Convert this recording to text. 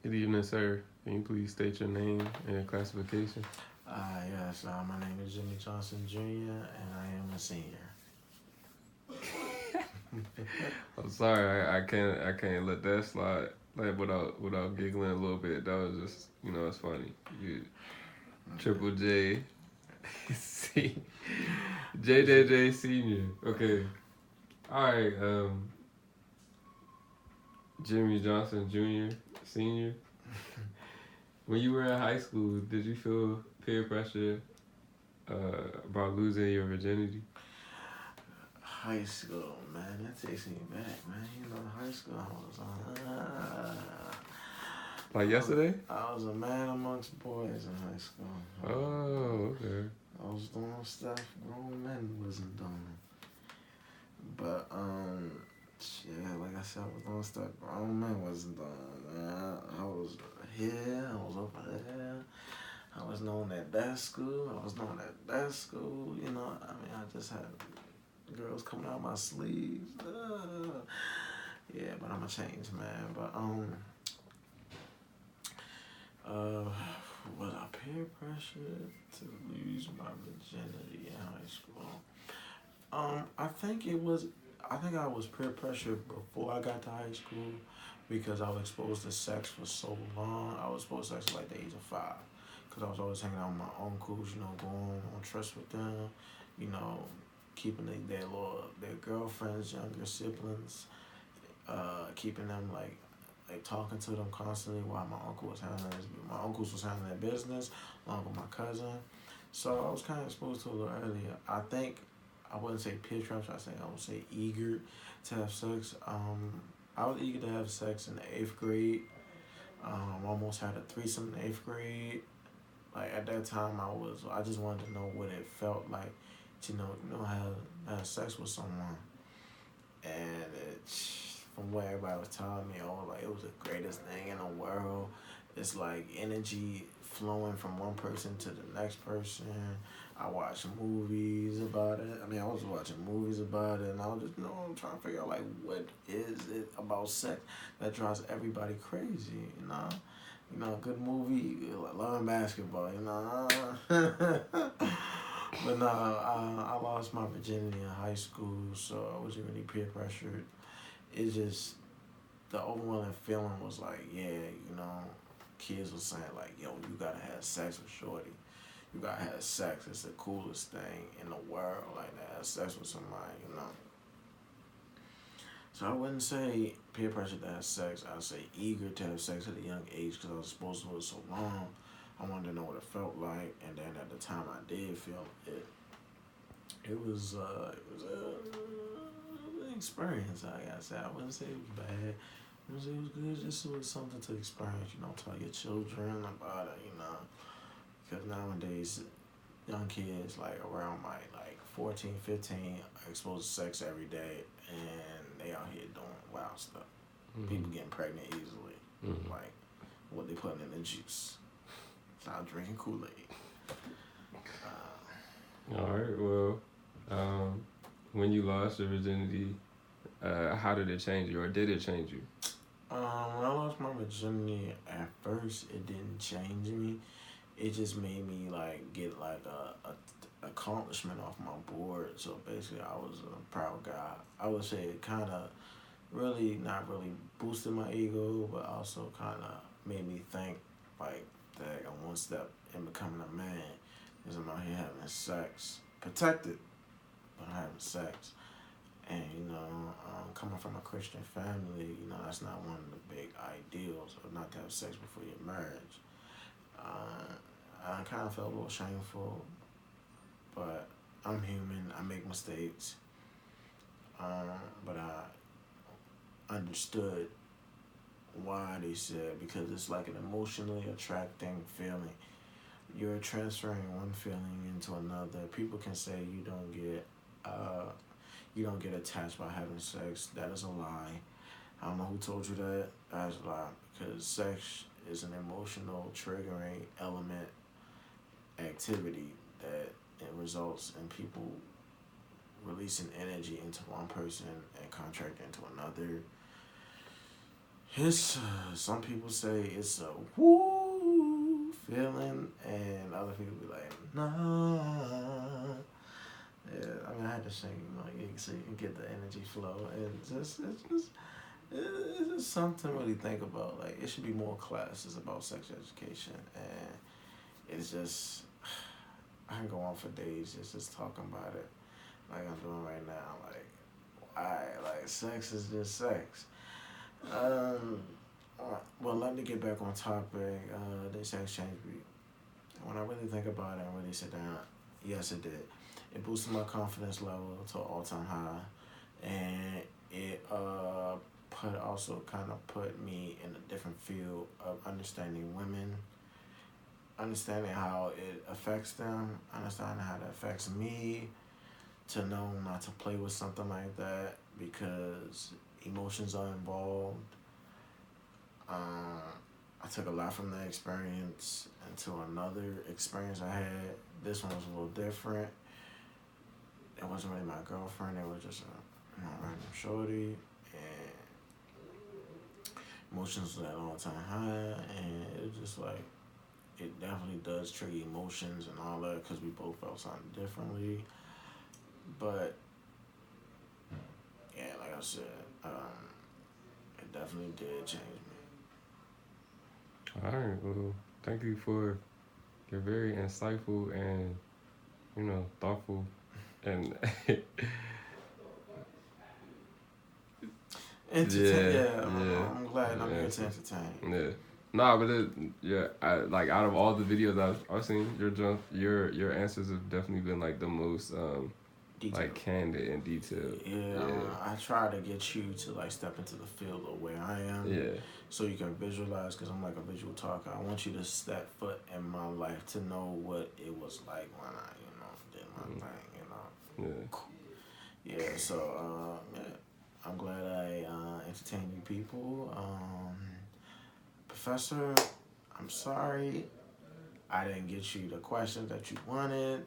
Good evening, sir. Can you please state your name and your classification? Yes, my name is Jimmy Johnson Jr., and I am a senior. I'm sorry, I can't let that slide like without giggling a little bit. That was just it's funny. You Triple J C JJJ Senior. Okay. All right. Jimmy Johnson Jr. Senior. When you were in high school, did you feel peer pressure about losing your virginity? High school, man, that takes me back, man. High school, Like yesterday? I was a man amongst boys in high school. Oh, okay. I was doing stuff grown men wasn't doing. But, yeah, like I said, I was doing stuff grown men wasn't doing, man. I was here, I was over there. I was known at that school. I was known at that school. I just had girls coming out my sleeves. Yeah, but I'm a changed man. But uh, was I peer pressured to lose my virginity in high school? I think it was. I think I was peer pressured before I got to high school because I was exposed to sex for so long. I was exposed to sex at like the age of 5 because I was always hanging out with my uncles. Going on trips with them. You know, keeping their girlfriends, younger siblings, keeping them like talking to them constantly while my uncles was handling their business, along with my cousin. So I was kind of exposed to it a little earlier. I think I wouldn't say peer pressure. I would say eager to have sex. I was eager to have sex in the 8th grade. Almost had a threesome in the 8th grade. Like at that time, I just wanted to know what it felt like to have sex with someone, and from what everybody was telling me, like it was the greatest thing in the world. It's like energy flowing from one person to the next person. I watched movies about it. I was watching movies about it, and I was just, I'm trying to figure out like what is it about sex that drives everybody crazy. A good movie, like Love and Basketball. But no, I lost my virginity in high school, so I wasn't really peer pressured. It just the overwhelming feeling was like, yeah, kids were saying like, yo, you gotta have sex with shorty. You gotta have sex. It's the coolest thing in the world, like to have sex with somebody. So I wouldn't say peer pressure to have sex. I'd say eager to have sex at a young age because I was exposed to it so long. I wanted to know what it felt like, and then at the time I did feel it. An experience. Like I said, I wouldn't say it was bad. I wouldn't say it was good. Just it was something to experience. Tell your children about it. Because nowadays young kids like around my like 14, 15 are exposed to sex every day, and they out here doing wild stuff. Mm-hmm. People getting pregnant easily, Mm-hmm. like what they putting in the juice. Stop drinking Kool-Aid. All right. Well, when you lost your virginity, how did it change you, or did it change you? When I lost my virginity, at first it didn't change me. It just made me like get like a accomplishment off my board. So basically, I was a proud guy. I would say it kind of really not really boosted my ego, but also kind of made me think like that I'm one step in becoming a man. Because I'm out here having sex, protected, but I'm having sex. And coming from a Christian family, that's not one of the big ideals, or not to have sex before your marriage. Uh, I kind of felt a little shameful, but I'm human. I make mistakes. But I understood why they said, because it's like an emotionally attracting feeling. You're transferring one feeling into another. People can say you don't get attached by having sex. That is a lie. I don't know who told you that. That's a lie. Because sex is an emotional triggering element activity that it results in people releasing energy into one person and contracting into another. It's some people say it's a woo feeling, and other people be like, nah. Yeah, I mean, I had to sing, so you can get the energy flow, and it's just something to really think about. Like, it should be more classes about sex education, and it's just I can go on for days just talking about it, like I'm doing right now. Like, why? Like, sex is just sex. Um, well, let me get back on topic. This sex change me. When I really think about it and really sit down, yes, it did. It boosted my confidence level to an all time high, and it put also kind of put me in a different field of understanding women, understanding how it affects them, understanding how it affects me. To know not to play with something like that because emotions are involved. Um, I took a lot from that experience into another experience I had. This one was a little different. It wasn't really my girlfriend. It was just a random shorty, and emotions was at all time high, and it was just like it definitely does trigger emotions and all that because we both felt something differently. But yeah, like I said, it definitely did change All right, well, thank you for your very insightful and thoughtful and Entertain. yeah, Yeah, yeah, I'm glad I'm here to answers. entertain. Yeah. Nah, but yeah, like out of all the videos I've seen, your answers have definitely been like the most like Detail. candid and detailed. Yeah, Yeah, I try to get you to like step into the field of where I am, yeah, so you can visualize. Cause I'm like a visual talker. I want you to step foot in my life to know what it was like when I, did my thing. yeah. Yeah. So, yeah, I'm glad I entertained you people. Professor, I'm sorry I didn't get you the questions that you wanted.